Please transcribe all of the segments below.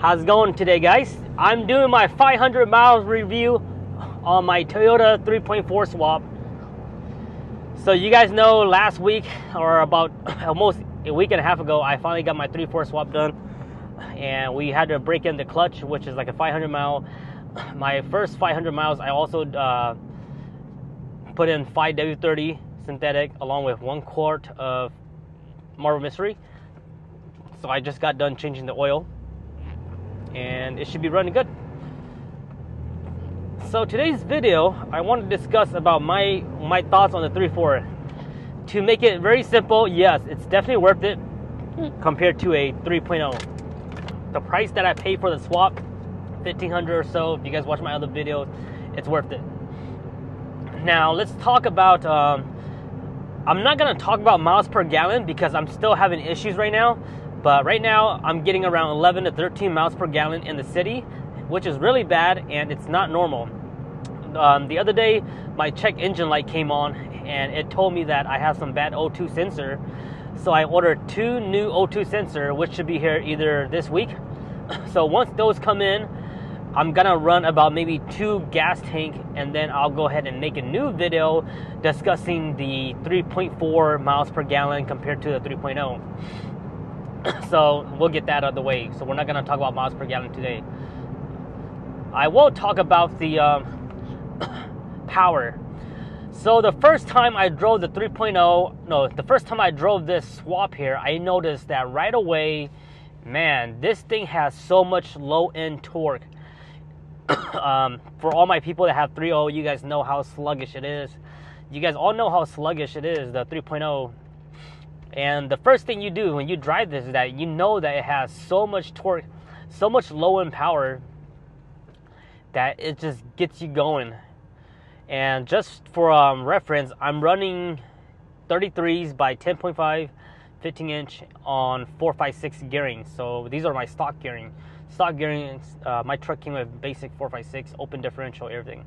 How's it going today, guys? I'm doing my 500 miles review on my Toyota 3.4 swap. So you guys know last week, or about almost a week and a half ago, I finally got my 3.4 swap done. And we had to break in the clutch, which is like a 500 mile. My first 500 miles, I also put in 5W30 synthetic along with 1 quart of Marble Mystery. So I just got done changing the oil, and it should be running good. So today's video, I want to discuss about my thoughts on the 3.4. To make it very simple, yes, it's definitely worth it compared to a 3.0. The price that I paid for the swap, $1,500 or so. If you guys watch my other videos, it's worth it. Now let's talk about. I'm not gonna talk about miles per gallon because I'm still having issues right now. But right now, I'm getting around 11 to 13 miles per gallon in the city, which is really bad, and it's not normal. The other day, my check engine light came on, and it told me that I have some bad O2 sensor. So I ordered 2 new O2 sensor, which should be here either this week. So once those come in, I'm gonna run about maybe 2 gas tank, and then I'll go ahead and make a new video discussing the 3.4 miles per gallon compared to the 3.0. So we'll get that out of the way. So we're not going to talk about miles per gallon today. I will talk about the power. So the first time I drove the 3.0, the first time I drove this swap here, I noticed that right away, man, this thing has so much low-end torque. For all my people that have 3.0, you guys know how sluggish it is. You guys all know how sluggish it is, the 3.0. And the first thing you do when you drive this is that you know that it has so much torque, so much low-end power that it just gets you going. And just for reference, I'm running 33s by 10.5, 15-inch on 456 gearing. So these are my stock gearing. Stock gearing, my truck came with basic 456, open differential, everything.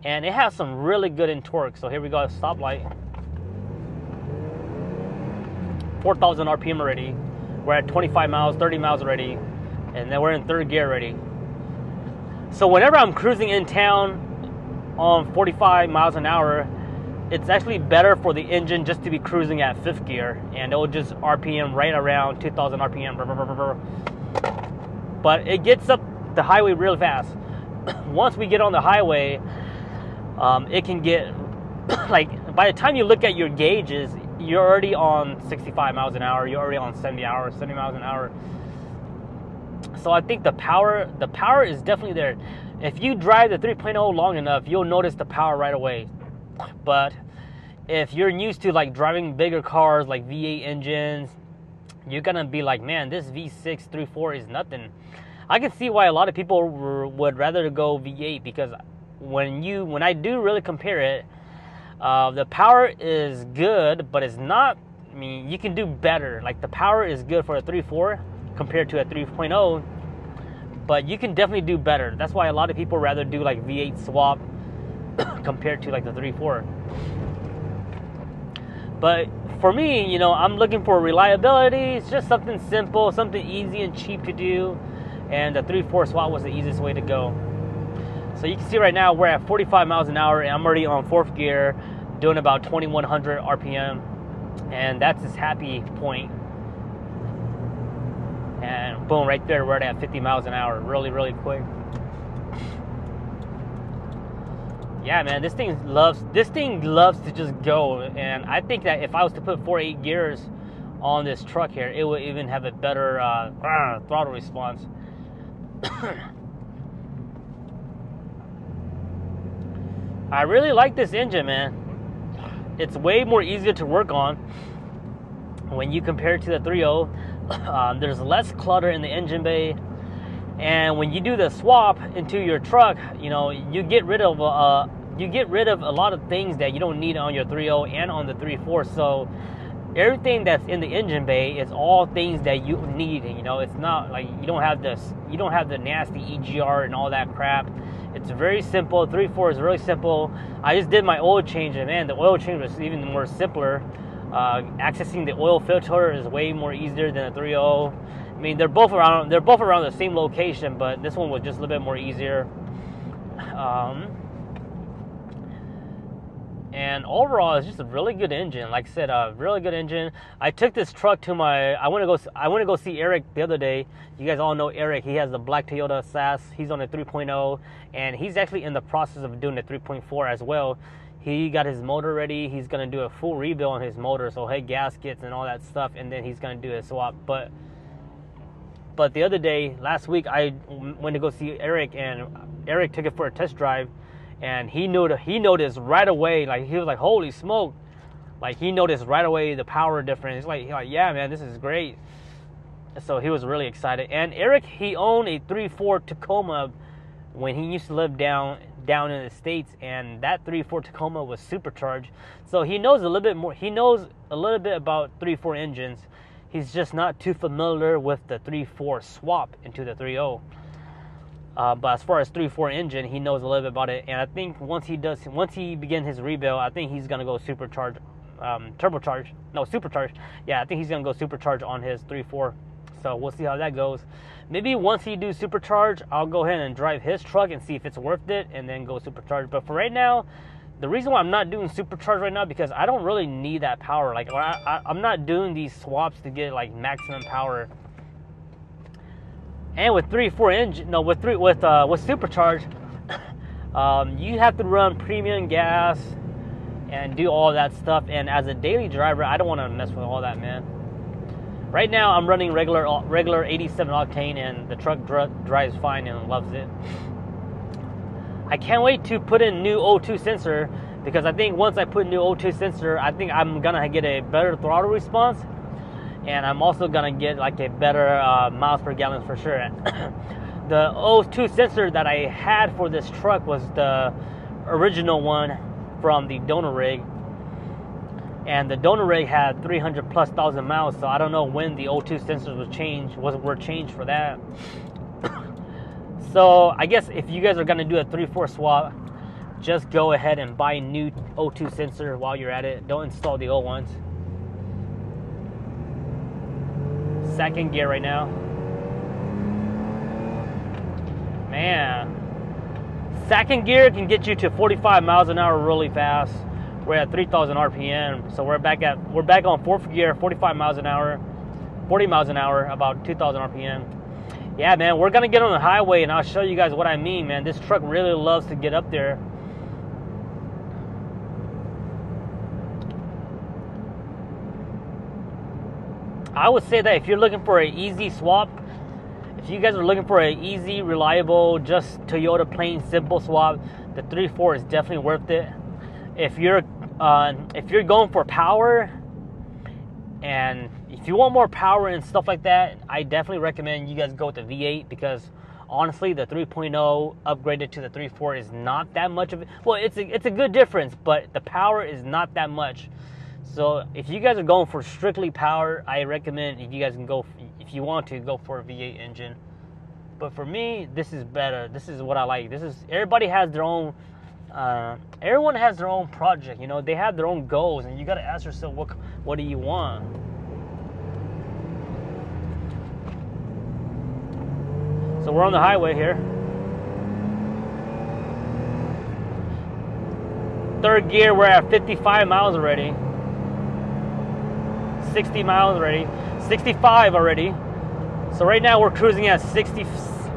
And it has some really good in torque. So here we go, stoplight. 4,000 RPM already. We're at 25 miles, 30 miles already, and then we're in 3rd gear already. So whenever I'm cruising in town on 45 miles an hour, it's actually better for the engine just to be cruising at 5th gear, and it will just RPM right around 2,000 RPM. But it gets up the highway real fast. Once we get on the highway, it can get like, by the time you look at your gauges, you're already on 65 miles an hour. You're already on 70 miles an hour. So I think the power is definitely there. If you drive the 3.0 long enough, you'll notice the power right away. But if you're used to like driving bigger cars like V8 engines, you're gonna be like, man, this V6 3.4 is nothing. I can see why a lot of people would rather go V8, because when I do really compare it, the power is good, but it's not. I mean, you can do better. Like, the power is good for a 3.4 compared to a 3.0, but you can definitely do better. That's why a lot of people rather do like V8 swap compared to like the 3.4. But for me, you know, I'm looking for reliability. It's just something simple, something easy and cheap to do, and the 3.4 swap was the easiest way to go. So you can see right now we're at 45 miles an hour, and I'm already on 4th gear, doing about 2,100 RPM, and that's his happy point. And boom, right there, we're at 50 miles an hour, really, really quick. Yeah, man, this thing loves to just go, and I think that if I was to put 4.8 gears on this truck here, it would even have a better throttle response. I really like this engine, man. It's way more easier to work on when you compare it to the 3.0. There's less clutter in the engine bay, and when you do the swap into your truck, you know, you get rid of a lot of things that you don't need on your 3.0 and on the 3.4. So everything that's in the engine bay is all things that you need. You know, it's not like you don't have the nasty EGR and all that crap. It's very simple. 3.4 is really simple. I just did my oil change, and man, the oil change was even more simpler. Accessing the oil filter is way more easier than a 3.0. I mean, they're both around the same location, but this one was just a little bit more easier. And overall, it's just a really good engine. Like I said, a really good engine. I took this truck to I went to go see Eric the other day. You guys all know Eric. He has the black Toyota Sass. He's on a 3.0, and he's actually in the process of doing the 3.4 as well. He got his motor ready. He's gonna do a full rebuild on his motor, so head gaskets and all that stuff, and then he's gonna do a swap. But the other day, last week, I went to go see Eric, and Eric took it for a test drive. And he noticed right away, like he was like, holy smoke. Like he noticed right away the power difference. He's like, yeah, man, this is great. So he was really excited. And Eric, he owned a 3.4 Tacoma when he used to live down in the States, and that 3.4 Tacoma was supercharged. So he knows a little bit more. He knows a little bit about 3.4 engines. He's just not too familiar with the 3.4 swap into the 3.0. But as far as 3.4 engine, he knows a little bit about it, and I think once he begins his rebuild, I think he's gonna go supercharged. Yeah, I think he's gonna go supercharged on his 3.4. So we'll see how that goes. Maybe once he do supercharge, I'll go ahead and drive his truck and see if it's worth it, and then go supercharged. But for right now, the reason why I'm not doing supercharge right now, because I don't really need that power. Like I'm not doing these swaps to get like maximum power. And with 3.4 engine, no, with supercharge, you have to run premium gas and do all that stuff. And as a daily driver, I don't want to mess with all that, man. Right now, I'm running regular 87 octane, and the truck drives fine and loves it. I can't wait to put in new O2 sensor, because I think once I put new O2 sensor, I think I'm gonna get a better throttle response. And I'm also gonna get like a better miles per gallon for sure. The O2 sensor that I had for this truck was the original one from the donor rig, and the donor rig had 300,000+ miles. So I don't know when the O2 sensors were changed for that. So I guess if you guys are gonna do a 3.4 swap, just go ahead and buy new O2 sensor while you're at it. Don't install the old ones. Second gear right now. Man, second gear can get you to 45 miles an hour really fast. We're at 3,000 RPM, so we're back on fourth gear, 45 miles an hour, 40 miles an hour, about 2,000 RPM. Yeah, man, we're gonna get on the highway, and I'll show you guys what I mean, man. This truck really loves to get up there. I would say that if you're looking for an easy swap, if you guys are looking for an easy, reliable, just Toyota plain simple swap, the 3.4 is definitely worth it. If you're going for power, and if you want more power and stuff like that, I definitely recommend you guys go with the V8, because honestly, the 3.0 upgraded to the 3.4 is not that much of it. Well, it's a good difference, but the power is not that much. So if you guys are going for strictly power, I recommend if you want to go for a V8 engine. But for me, this is better. This is what I like. Everybody has their own. Everyone has their own project. You know, they have their own goals, and you got to ask yourself, what do you want? So we're on the highway here. Third gear, we're at 55 miles already. 60 miles already, 65 already. So right now we're cruising at 60.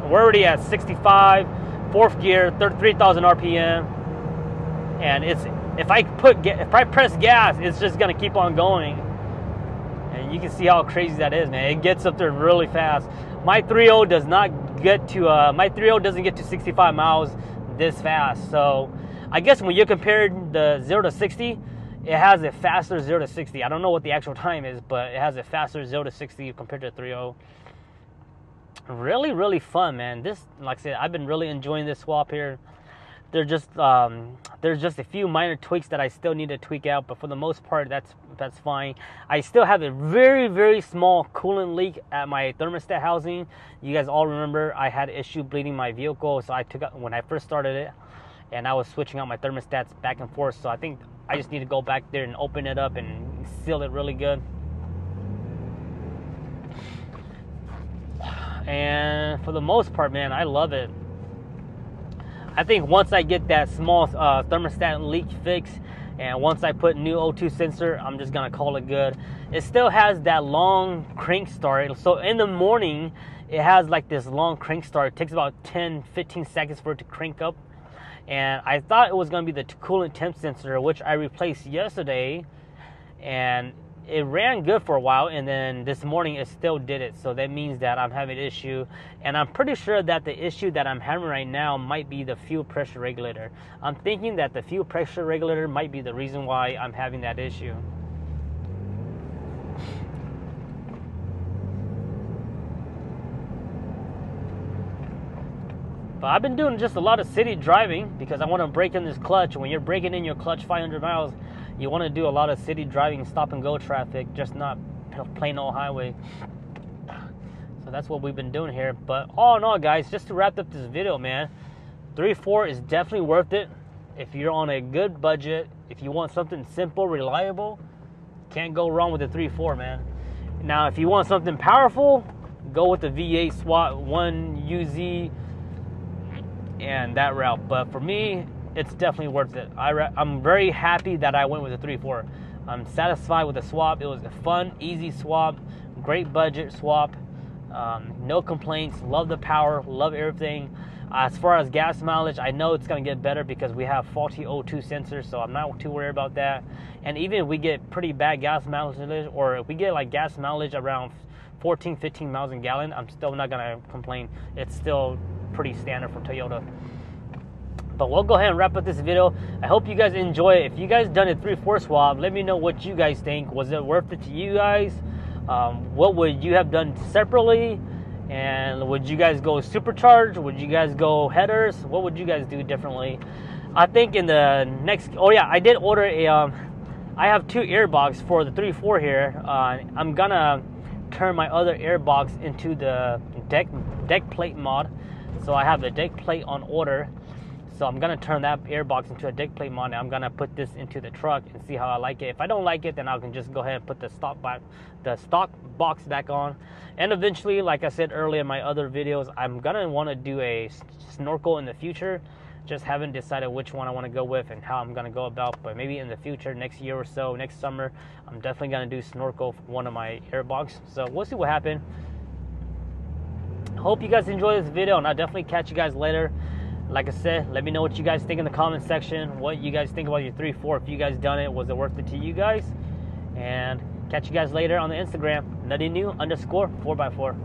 We're already at 65. Fourth gear, 3,000 RPM. And if I press gas, it's just gonna keep on going. And you can see how crazy that is, man. It gets up there really fast. My 3.0 doesn't get to 65 miles this fast. So I guess when you compare the 0 to 60. It has a faster 0 to 60. I don't know what the actual time is, but it has a faster 0 to 60 compared to 3.0. Really, really fun, man. This, like I said, I've been really enjoying this swap here. There's just a few minor tweaks that I still need to tweak out, but for the most part, that's fine. I still have a very, very small coolant leak at my thermostat housing. You guys all remember I had issue bleeding my vehicle, so I took out when I first started it, and I was switching out my thermostats back and forth. So I think I just need to go back there and open it up and seal it really good. and for the most part, man, I love it. I think once I get that small thermostat leak fix, and once I put new O2 sensor, I'm just gonna call it good. It still has that long crank start. So in the morning, it has like this long crank start. It takes about 10-15 seconds for it to crank up. And I thought it was gonna be the coolant temp sensor, which I replaced yesterday, and it ran good for a while, and then this morning it still did it. So that means that I'm having an issue, and I'm pretty sure that the issue that I'm having right now might be the fuel pressure regulator. I'm thinking that the fuel pressure regulator might be the reason why I'm having that issue. But I've been doing just a lot of city driving because I want to break in this clutch. When you're breaking in your clutch 500 miles, you want to do a lot of city driving, stop and go traffic, just not plain old highway. So that's what we've been doing here. But all in all, guys, just to wrap up this video, man, 3.4 is definitely worth it. If you're on a good budget, if you want something simple, reliable, can't go wrong with the 3.4, man. Now, if you want something powerful, go with the V8 SWAT 1UZ and that route. But for me, it's definitely worth it. I'm very happy that I went with the 3.4. I'm satisfied with the swap. It was a fun, easy swap, great budget swap. No complaints. Love the power. Love everything. As far as gas mileage, I know it's going to get better because we have faulty O2 sensors, so I'm not too worried about that. And even if we get pretty bad gas mileage, or if we get like gas mileage around 14-15 miles a gallon, I'm still not going to complain. It's still pretty standard for Toyota. But we'll go ahead and wrap up this video. I hope you guys enjoy it. If you guys done a 3.4 swap, let me know what you guys think. Was it worth it to you guys? What would you have done separately? And would you guys go supercharged? Would you guys go headers? What would you guys do differently? I think in the next... Oh yeah, I did order a... I have 2 airbox for the 3.4 here. I'm gonna turn my other airbox into the deck plate mod. So I have a deck plate on order. So I'm gonna turn that airbox into a deck plate mod, and I'm gonna put this into the truck and see how I like it. If I don't like it, then I can just go ahead and put the stock box back on. And eventually, like I said earlier in my other videos, I'm gonna want to do a snorkel in the future. Just haven't decided which one I want to go with and how I'm gonna go about. But maybe in the future, next year or so, next summer, I'm definitely gonna do snorkel for one of my airbox. So we'll see what happens. Hope you guys enjoy this video, and I'll definitely catch you guys later. Like I said, let me know what you guys think in the comment section. What you guys think about your 3.4. If you guys done it, was it worth it to you guys? And catch you guys later on the Instagram, NuttyNu_4x4.